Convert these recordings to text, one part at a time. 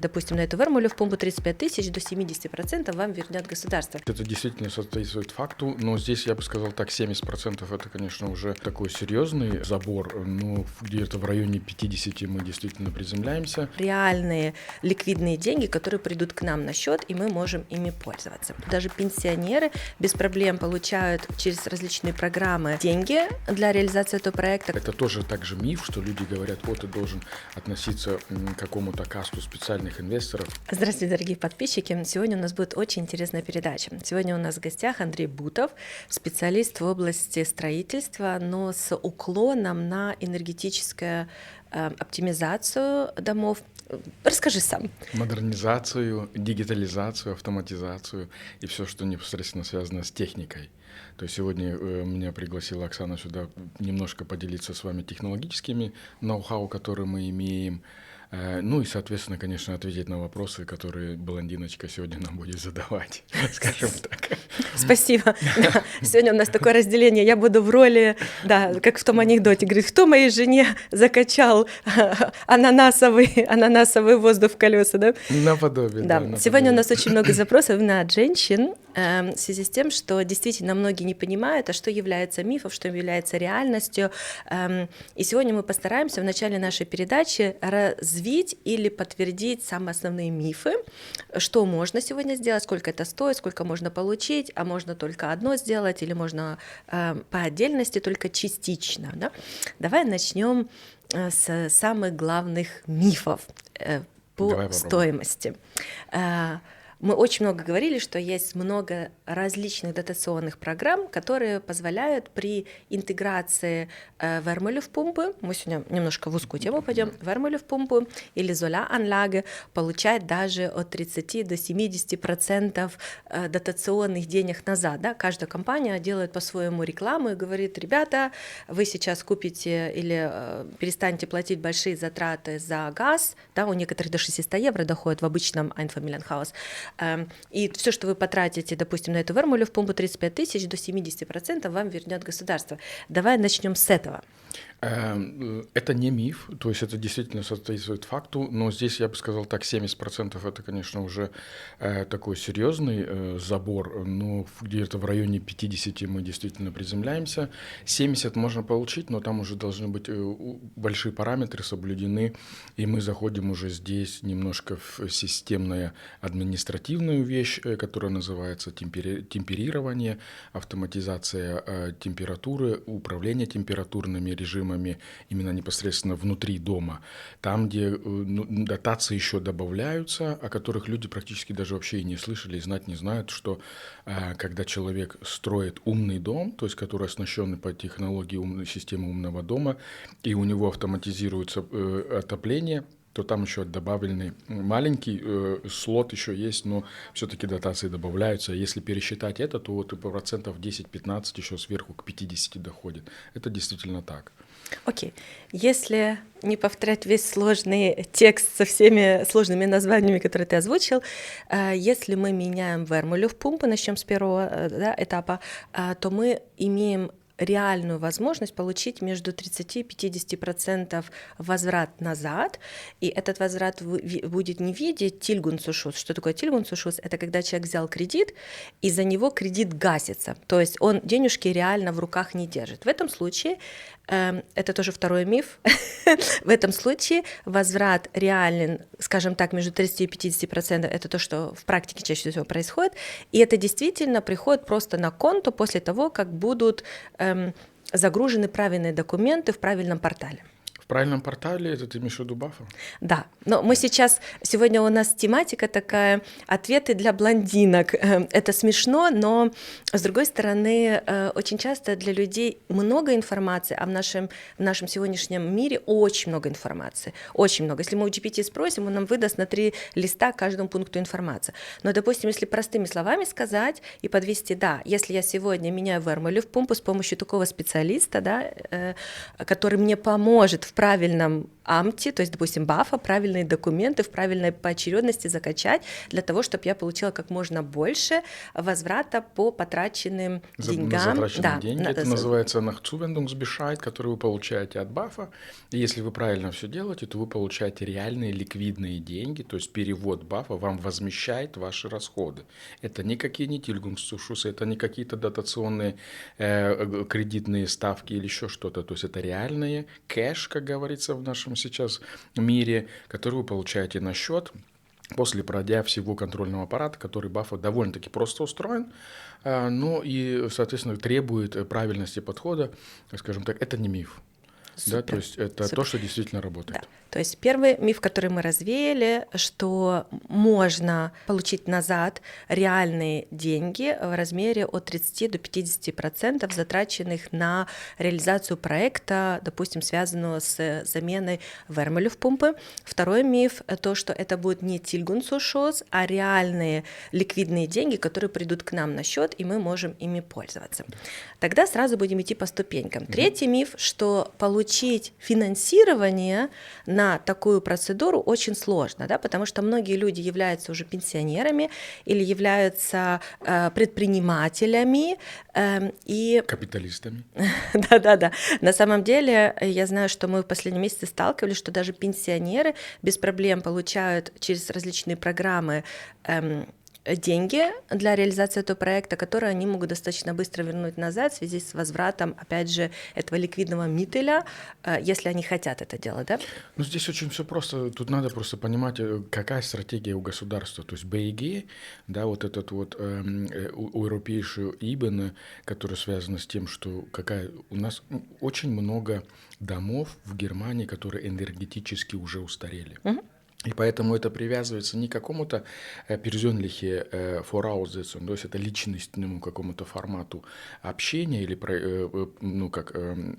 Допустим, на эту формулу в помпу 35 тысяч до 70% вам вернет государство. Это действительно соответствует факту, но здесь я бы сказал так, 70% это, конечно, уже такой серьезный забор, но где-то в районе 50 мы действительно приземляемся. Реальные ликвидные деньги, которые придут к нам на счет, и мы можем ими пользоваться. Даже пенсионеры без проблем получают через различные программы деньги для реализации этого проекта. Это тоже также миф, что люди говорят, вот ты должен относиться к какому-то касту специальных инвесторов. Здравствуйте, дорогие подписчики. Сегодня у нас будет очень интересная передача. Сегодня у нас в гостях Андрей Бутов, специалист в области строительства, но с уклоном на энергетическую оптимизацию домов. Расскажи сам. Модернизацию, дигитализацию, автоматизацию и все, что непосредственно связано с техникой. То есть сегодня меня пригласила Оксана сюда немножко поделиться с вами технологическими ноу-хау, которые мы имеем. Ну и, соответственно, конечно, ответить на вопросы, которые блондиночка сегодня нам будет задавать, скажем так. Спасибо. Да. Сегодня у нас такое разделение. Я буду в роли, да, как в том анекдоте, говорит, кто моей жене закачал ананасовый воздух в колеса, да? Наподобие, да. Наподобие. Сегодня у нас очень много запросов на женщин в связи с тем, что действительно многие не понимают, а что является мифом, что является реальностью. И сегодня мы постараемся в начале нашей передачи развить или подтвердить самые основные мифы, что можно сегодня сделать, сколько это стоит, сколько можно получить, а можно только одно сделать или можно по отдельности, только частично. Да? Давай начнем с самых главных мифов по стоимости. Мы очень много говорили, что есть много различных дотационных программ, которые позволяют при интеграции вärmelюфтпумпы, мы сегодня немножко в узкую тему пойдем, вärmelюфтпумпу или Solaranlage, получать даже от 30 до 70% дотационных денег назад. Да? Каждая компания делает по-своему рекламу и говорит, ребята, вы сейчас купите или перестанете платить большие затраты за газ, да, у некоторых до 600 евро доходит в обычном Einfamilienhaus, и все, что вы потратите, допустим, на эту вärmelюфтпумпу 35 тысяч, до 70% вам вернет государство. Давай начнем с этого. Это не миф, то есть это действительно соответствует факту, но здесь я бы сказал так, 70% это, конечно, уже такой серьезный забор, но где-то в районе 50 мы действительно приземляемся. 70 можно получить, но там уже должны быть большие параметры соблюдены, и мы заходим уже здесь немножко в системную административную вещь, которая называется темперирование, автоматизация температуры, управление температурными режимами именно непосредственно внутри дома, там, где дотации еще добавляются, о которых люди практически даже вообще и не слышали, и знать не знают, что когда человек строит умный дом, то есть который оснащен по технологии системы умного дома, и у него автоматизируется отопление, то там еще добавленный маленький слот еще есть, но все-таки дотации добавляются. Если пересчитать это, то вот и по процентов 10-15 еще сверху к 50 доходит. Это действительно так. Окей. Если не повторять весь сложный текст со всеми сложными названиями, которые ты озвучил, если мы меняем вärmelюфтпумпу, начнем с первого этапа, то мы имеем реальную возможность получить между 30 и 50% возврат назад, и этот возврат будет не в виде тильгунцушус. Что такое тильгунцушус? Это когда человек взял кредит, и за него кредит гасится, то есть он денежки реально в руках не держит. В этом случае, это тоже второй миф, в этом случае возврат реален, скажем так, между 30 и 50%, это то, что в практике чаще всего происходит, и это действительно приходит просто на конто после того, как будут загружены правильные документы в правильном портале. В правильном портале это ты имеешь в виду Бафа? Да, но мы сегодня у нас тематика такая, ответы для блондинок. Это смешно, но с другой стороны, очень часто для людей много информации, а в нашем сегодняшнем мире очень много информации, очень много. Если мы у GPT спросим, он нам выдаст на 3 листа каждому пункту информации. Но, допустим, если простыми словами сказать и подвести, да, если я сегодня меняю вärmelюфтпумпу с помощью такого специалиста, да, который мне поможет в правильном амти, то есть, допустим, бафа, правильные документы в правильной поочередности закачать для того, чтобы я получила как можно больше возврата по потраченным На деньгам. затраченные Да, деньги. Это называется Nachzuwendungsbescheid, который вы получаете от бафа. И если вы правильно все делаете, то вы получаете реальные ликвидные деньги, то есть перевод бафа вам возмещает ваши расходы. Это никакие не Tilgungszuschuss, это не какие-то дотационные кредитные ставки или еще что-то. То есть это реальные кэш, как говорится в нашем сейчас мире, который вы получаете на счет после пройдя всего контрольного аппарата, который бафа довольно-таки просто устроен, но и, соответственно, требует правильности подхода, скажем так, это не миф. Да, то есть это то, что действительно работает. Да. То есть первый миф, который мы развеяли, что можно получить назад реальные деньги в размере от 30 до 50% затраченных на реализацию проекта, допустим, связанного с заменой вärmelюфтпумпы. Второй миф — то, что это будет не Tilgungszuschuss, а реальные ликвидные деньги, которые придут к нам на счет, и мы можем ими пользоваться. Тогда сразу будем идти по ступенькам. Третий миф, что получить финансирование на такую процедуру очень сложно, да, потому что многие люди являются уже пенсионерами или являются предпринимателями и... Капиталистами. Да-да-да. На самом деле, я знаю, что мы в последние месяцы сталкивались, что даже пенсионеры без проблем получают через различные программы деньги для реализации этого проекта, которые они могут достаточно быстро вернуть назад в связи с возвратом, опять же, этого ликвидного мителя, если они хотят это делать, да? Ну, здесь очень все просто. Тут надо просто понимать, какая стратегия у государства. То есть БЕГ, да, вот этот вот у европейскую ИБН, который связан с тем, что у нас очень много домов в Германии, которые энергетически уже устарели. И поэтому это привязывается не к какому-то persönliche Voraussetzung, то есть это личностному какому-то формату общения или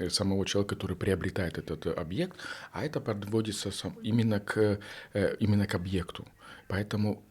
самого человека, который приобретает этот объект, а это подводится именно к объекту. Поэтому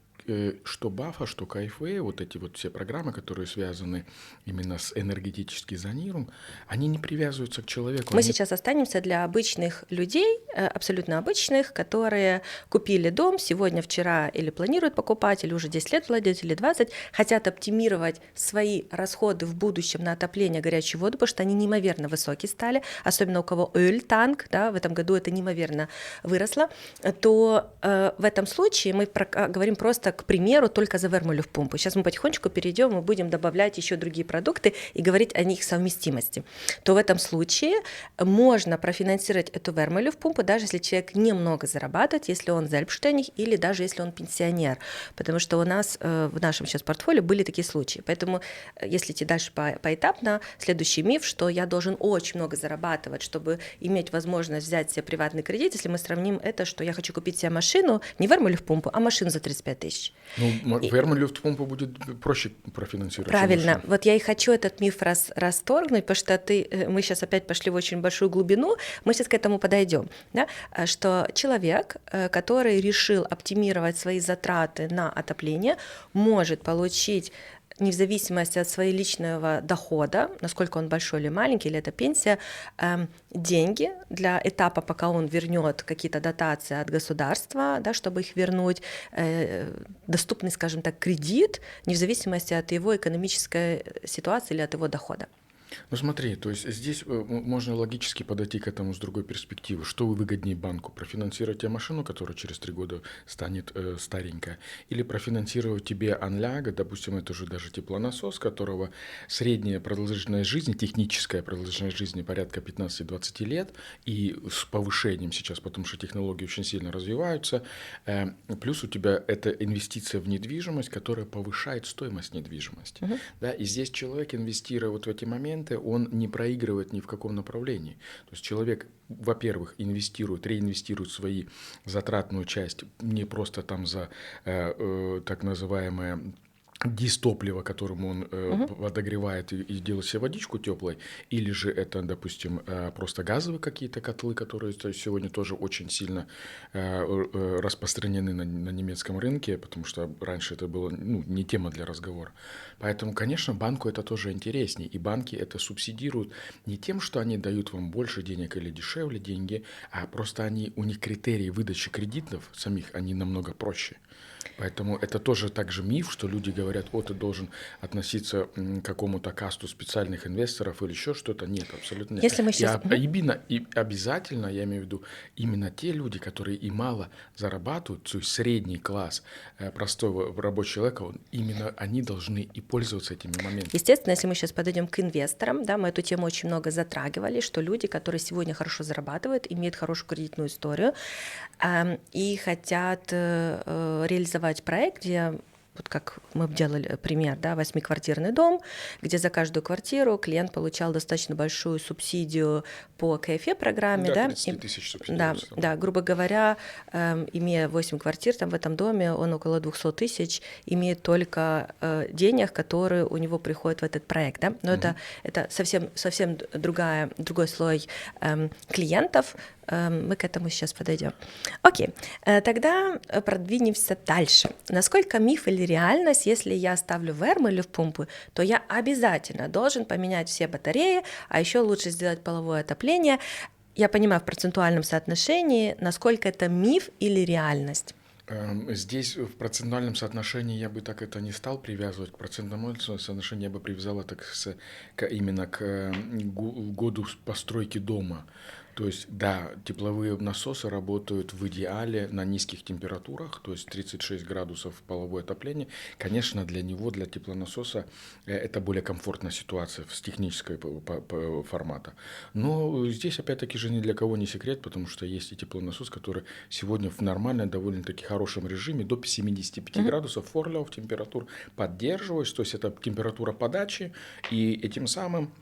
что бафа, что КФВ, вот эти вот все программы, которые связаны именно с энергетическим зонированием, они не привязываются к человеку. Мы сейчас останемся для обычных людей, абсолютно обычных, которые купили дом сегодня, вчера или планируют покупать, или уже 10 лет владеют, или 20, хотят оптимировать свои расходы в будущем на отопление горячей воды, потому что они неимоверно высокие стали, особенно у кого Öltank, да, в этом году это неимоверно выросло, то в этом случае мы говорим просто, к примеру, только за вärmelюфтпумпу. Сейчас мы потихонечку перейдем и будем добавлять еще другие продукты и говорить о них совместимости. То в этом случае можно профинансировать эту вärmelюфтпумпу, даже если человек немного зарабатывает, если он selbstständig или даже если он пенсионер. Потому что у нас в нашем сейчас портфолио были такие случаи. Поэтому, если идти дальше поэтапно, следующий миф, что я должен очень много зарабатывать, чтобы иметь возможность взять себе приватный кредит. Если мы сравним это, что я хочу купить себе машину, не вärmelюфтпумпу, а машину за 35 тысяч. Ну, вärmelюфтпумпу будет проще профинансировать. Правильно. Вот я и хочу этот миф расторгнуть, потому что мы сейчас опять пошли в очень большую глубину, мы сейчас к этому подойдем, да? Что человек, который решил оптимировать свои затраты на отопление, может получить, не в зависимости от своего личного дохода, насколько он большой или маленький, или это пенсия, деньги для этапа, пока он вернет какие-то дотации от государства, да, чтобы их вернуть, доступный, скажем так, кредит, не в зависимости от его экономической ситуации или от его дохода. Ну смотри, то есть здесь можно логически подойти к этому с другой перспективы. Что выгоднее банку? Профинансировать тебе машину, которая через 3 года станет старенькая, или профинансировать тебе анляга, допустим, это уже даже теплонасос, которого средняя продолжительность жизни, техническая продолжительность жизни порядка 15-20 лет, и с повышением сейчас, потому что технологии очень сильно развиваются, плюс у тебя это инвестиция в недвижимость, которая повышает стоимость недвижимости. Да? И здесь человек, инвестируя вот в эти моменты, он не проигрывает ни в каком направлении. То есть человек, во-первых, реинвестирует свои затратную часть не просто там за так называемое дизтопливо, которым он подогревает и делает себе водичку теплой, или же это, допустим, просто газовые какие-то котлы, которые сегодня тоже очень сильно распространены на немецком рынке, потому что раньше это было не тема для разговора. Поэтому, конечно, банку это тоже интереснее, и банки это субсидируют не тем, что они дают вам больше денег или дешевле деньги, а просто у них критерии выдачи кредитов самих, они намного проще. Поэтому это тоже также миф, что люди говорят, ты должен относиться к какому-то касту специальных инвесторов или еще что-то. Нет, абсолютно нет. Если мы сейчас... И обязательно, я имею в виду, именно те люди, которые и мало зарабатывают, то есть средний класс простого рабочего человека, именно они должны и пользоваться этими моментами. Естественно, если мы сейчас подойдем к инвесторам, да, мы эту тему очень много затрагивали, что люди, которые сегодня хорошо зарабатывают, имеют хорошую кредитную историю и хотят реализовать проект, где, вот как мы делали пример, да, 8-квартирный дом, где за каждую квартиру клиент получал достаточно большую субсидию по КФЕ-программе. Да, да, 30 тысяч субсидий. Да, грубо говоря, имея 8 квартир там, в этом доме, он около 200 тысяч имеет только денег, которые у него приходят в этот проект. Да? Но это совсем другой слой клиентов. Мы к этому сейчас подойдем. Окей, тогда продвинемся дальше. Насколько миф или реальность, если я ставлю в ЭРМ или в пумпу, то я обязательно должен поменять все батареи, а еще лучше сделать половое отопление. Я понимаю в процентуальном соотношении, насколько это миф или реальность. Здесь в процентуальном соотношении я бы так это не стал привязывать. К процентному соотношению я бы привязал это именно к году постройки дома. То есть, да, тепловые насосы работают в идеале на низких температурах, то есть 36 градусов половое отопление. Конечно, для него, для теплонасоса, это более комфортная ситуация с технического формата. Но здесь, опять-таки, же ни для кого не секрет, потому что есть и теплонасос, который сегодня в нормальном, довольно-таки хорошем режиме до 75 градусов форлов температур поддерживаешь, то есть это температура подачи, и этим самым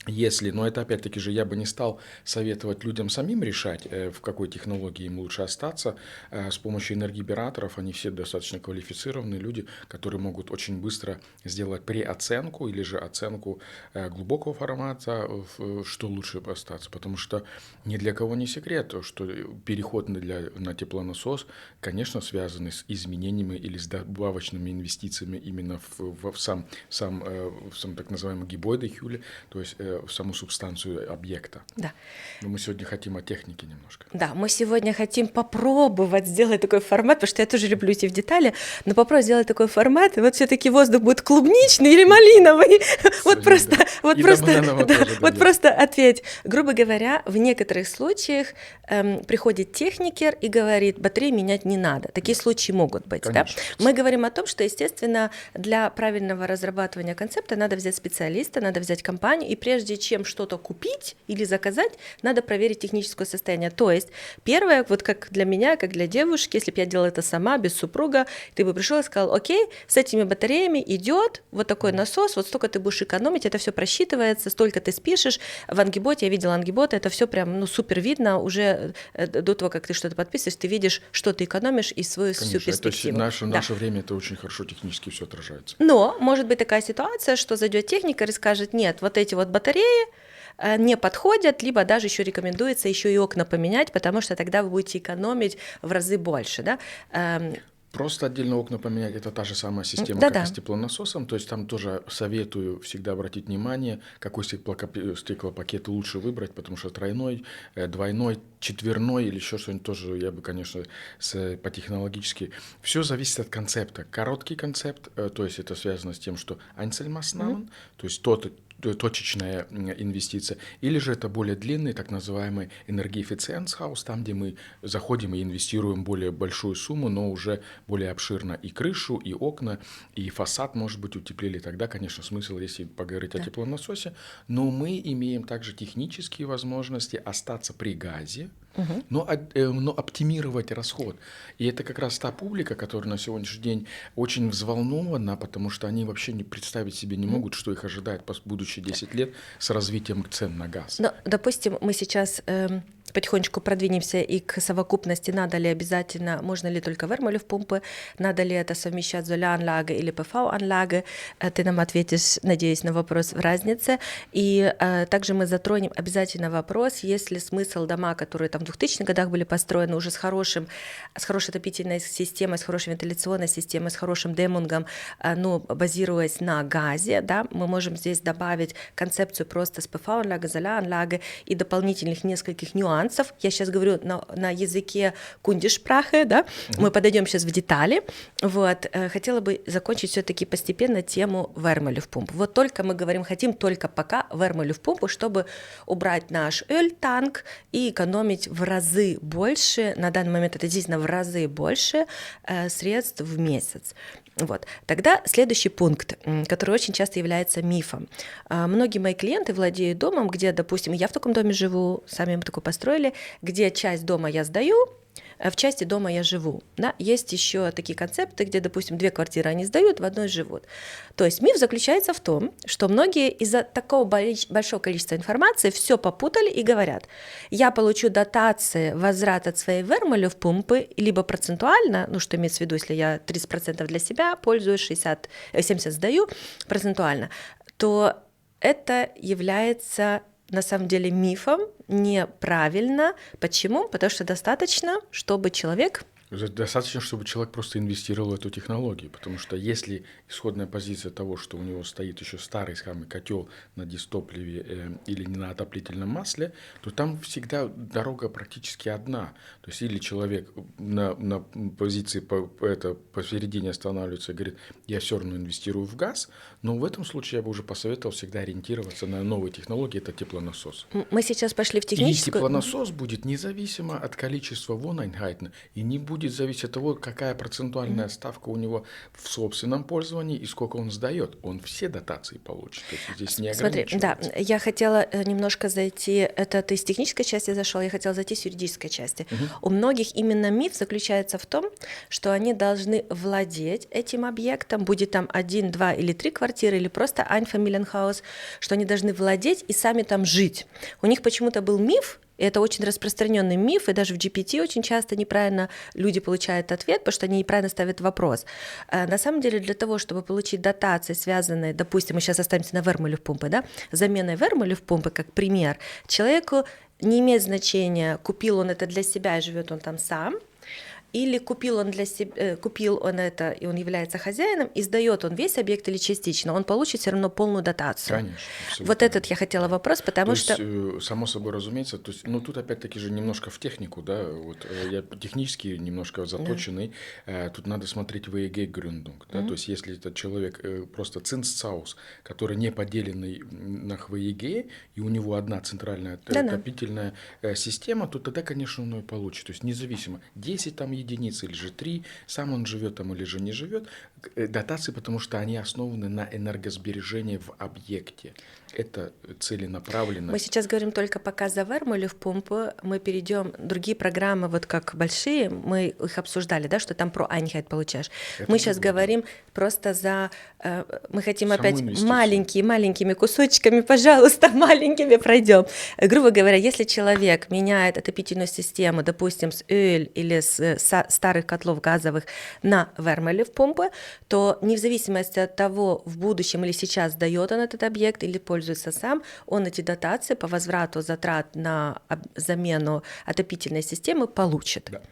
но это опять-таки же я бы не стал советовать людям самим решать, в какой технологии им лучше остаться. С помощью энергибераторов они все достаточно квалифицированные люди, которые могут очень быстро сделать преоценку или же оценку глубокого формата, что лучше остаться. Потому что ни для кого не секрет, что переход на теплонасос, конечно, связан с изменениями или с добавочными инвестициями именно в сам так называемый гибоидохюле, то есть в саму субстанцию объекта. Да. Но мы сегодня хотим о технике немножко. Да, мы сегодня хотим попробовать сделать такой формат, потому что я тоже люблю идти в детали, но попробовать сделать такой формат, и вот все-таки воздух будет клубничный или малиновый. Вот просто ответь. Грубо говоря, в некоторых случаях приходит техникер и говорит, батареи менять не надо. Такие случаи могут быть. Да? Мы говорим о том, что, естественно, для правильного разрабатывания концепта надо взять специалиста, надо взять компанию, и прежде чем что-то купить или заказать, надо проверить техническое состояние. То есть первое, вот как для меня, как для девушки, если бы я делала это сама, без супруга, ты бы пришел и сказал, окей, с этими батареями идет вот такой насос, вот столько ты будешь экономить, это все просчитывается, столько ты спишешь. В Ангиботе, я видела Ангибота, это все прям супер видно, уже до того, как ты что-то подписываешь, ты видишь, что ты экономишь и свою всю перспективу. В наше время это очень хорошо технически все отражается. Но может быть такая ситуация, что зайдет техникер и скажет, нет, вот эти вот батареи не подходят, либо даже еще рекомендуется еще и окна поменять, потому что тогда вы будете экономить в разы больше, да? Просто отдельно окна поменять – это та же самая система, как и с теплонасосом. То есть там тоже советую всегда обратить внимание, какой стеклопакет лучше выбрать, потому что тройной, двойной, четверной или еще что-нибудь тоже я бы, конечно, по-технологически. Все зависит от концепта. Короткий концепт, то есть это связано с тем, что Einzelmaßnahmen, то есть точечная инвестиция, или же это более длинный, так называемый энергоэффициенцхаус, там, где мы заходим и инвестируем более большую сумму, но уже более обширно и крышу, и окна, и фасад, может быть, утеплили. Тогда, конечно, смысл, если поговорить о теплонасосе, но мы имеем также технические возможности остаться при газе, но оптимировать расход. И это как раз та публика, которая на сегодняшний день очень взволнована, потому что они вообще не представить себе не могут, что их ожидает в будущие 10 лет с развитием цен на газ. Но, допустим, мы сейчас потихонечку продвинемся и к совокупности, надо ли обязательно, можно ли только вермолюфтпумпы, надо ли это совмещать с Soляranlage или PV-Anlage. Ты нам ответишь, надеюсь, на вопрос в разнице. И также мы затронем обязательно вопрос, есть ли смысл дома, которые там в 2000-х годах были построены уже с хорошей отопительной системой, с хорошей вентиляционной системой, с хорошим демунгом, ну, базируясь на газе, да, мы можем здесь добавить концепцию просто с PV-Anlage, Soляranlage и дополнительных нескольких нюансов. Я сейчас говорю на языке кундишпрахе, да, мы подойдем сейчас в детали. Вот, хотела бы закончить все-таки постепенно тему вермолюфтпумп. Вот только мы говорим, хотим только пока вермолюфтпумпу, чтобы убрать наш танк и экономить в разы больше, на данный момент это действительно в разы больше средств в месяц. Вот. Тогда следующий пункт, который очень часто является мифом. Многие мои клиенты владеют домом, где, допустим, я в таком доме живу, сами мы такой построили, где часть дома я сдаю, в части дома я живу. Да? Есть еще такие концепты, где, допустим, 2 квартиры они сдают, в одной живут. То есть миф заключается в том, что многие из-за такого большого количества информации все попутали и говорят, я получу дотации, возврат от своей вермолюфтпумпы, либо процентуально, ну что имеется в виду, если я 30% для себя пользуюсь, 70 сдаю процентуально, то это является на самом деле мифом, неправильно. Почему? Потому что достаточно, чтобы человек... Достаточно, чтобы человек просто инвестировал в эту технологию, потому что если исходная позиция того, что у него стоит еще старый самый котел на дистопливе или не на отоплительном масле, то там всегда дорога практически одна. То есть или человек на позиции посередине останавливается и говорит, я все равно инвестирую в газ, но в этом случае я бы уже посоветовал всегда ориентироваться на новые технологии, это теплонасос. Мы сейчас пошли в техническую... И теплонасос будет независимо от количества Wohneinheiten и не будет зависеть от того, какая процентуальная ставка у него в собственном пользовании и сколько он сдает. Он все дотации получит. То есть здесь не ограничивается. Смотри, да, я хотела немножко зайти, это ты с технической части зашел, я хотела зайти с юридической части. У многих именно миф заключается в том, что они должны владеть этим объектом, будет там 1, 2 или 3 квартиры, или просто Einfamilienhaus, что они должны владеть и сами там жить. У них почему-то был миф, и это очень распространенный миф, и даже в GPT очень часто неправильно люди получают ответ, потому что они неправильно ставят вопрос. На самом деле для того, чтобы получить дотации, связанные, допустим, мы сейчас останемся на вермолюфтпумпе, да, заменой вермолюфтпумпы, как пример, человеку не имеет значения, купил он это для себя и живет он там сам, или купил он это, и он является хозяином, и сдает он весь объект или частично, он получит все равно полную дотацию. Конечно. Вот этот я хотела вопрос, потому что... Само собой разумеется, то есть, ну тут опять-таки же немножко в технику, да, вот я технически немножко заточенный, тут надо смотреть ВЕГ-Gründung, да, то есть если этот человек просто Zinszaus, который не поделенный на ВЕГ, и у него одна центральная отопительная система, то тогда, конечно, он и получит, то есть независимо, 10 там единиц или же 3, сам он живет там или же не живет, дотации, потому что они основаны на энергосбережении в объекте. Это целенаправленно. Мы сейчас говорим только пока за вермолюфтпумпу, мы перейдем, другие программы, вот как большие, мы их обсуждали, да, что там про Einheit получаешь. Это мы сейчас говорим просто за, мы хотим саму опять маленькими кусочками, пожалуйста, маленькими пройдем. Грубо говоря, если человек меняет отопительную систему, допустим, с Öl или с старых котлов газовых на вермолюфтпумпы, то не в зависимости от того, в будущем или сейчас дает он этот объект или пользуется сам, он эти дотации по возврату затрат на замену отопительной системы получит. Да.